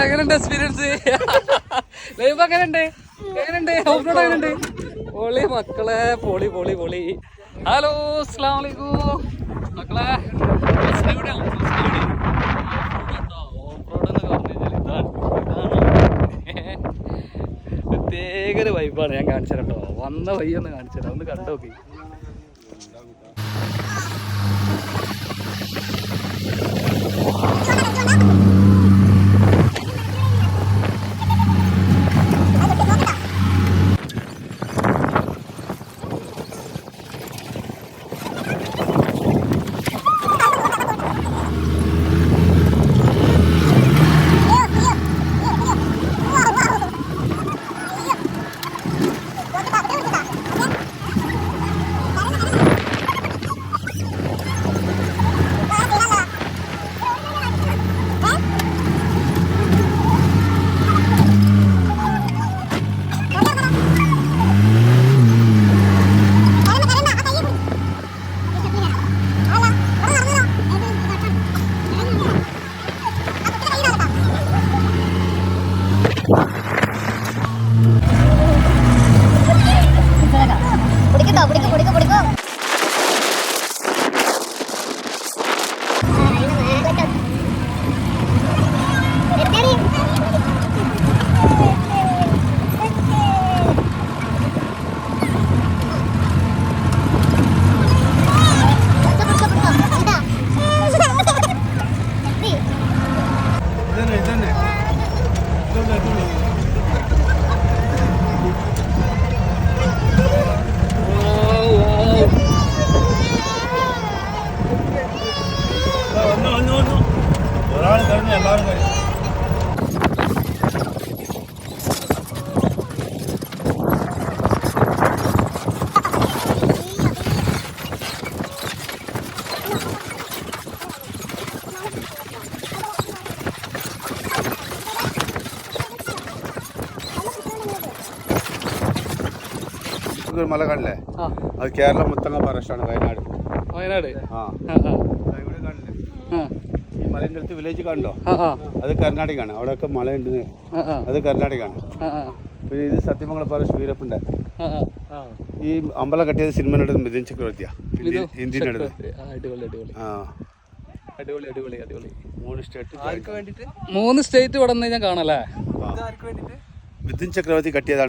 എങ്ങനെയുണ്ട് experience? Life എങ്ങനെയുണ്ട്? Off road എങ്ങനെയുണ്ട്? പൊളി മക്കളെ, പൊളി പൊളി പൊളി. ഹലോ, അസ്സലാമു അലൈക്കും മക്കളെ. ഓഫ് റോഡ് എന്ന് പറഞ്ഞു കഴിഞ്ഞാൽ പ്രത്യേക ഒരു വൈബാണ്. ഞാൻ കാണിച്ചു തരാം കേട്ടോ. വന്ന വഴി ഒന്ന് കാണിച്ചു തരാം, ഒന്ന് കണ്ടു നോക്കി. മല കണ്ടില്ലേ? അത് കേരളം മുത്തങ്ങ ഫോറസ്റ്റാണ്, വയനാട്. ആ ഇവിടെ കാണില്ലേ? ഈ മലയുടെ അടുത്ത് വില്ലേജ് കണ്ടോ? അത് കർണാടകയാണ്. അവിടെയൊക്കെ മലയുണ്ട്, അത് കർണാടകയാണ്. പിന്നെ ഇത് സത്യമംഗലം ഫോറസ്റ്റ് വീരപ്പൻ്റെ. ഈ അമ്പലം കെട്ടിയത് സിനിമയുടെ മിഥുൻ ചക്രവർത്തിയാ, ഇന്ത്യൻ അടുത്ത്. മൂന്ന് സ്റ്റേറ്റ് ഇവിടെ നിന്ന് ഞാൻ കാണല്ലേ. മിഥുൻ ചക്രവർത്തി കെട്ടിയതാണ്.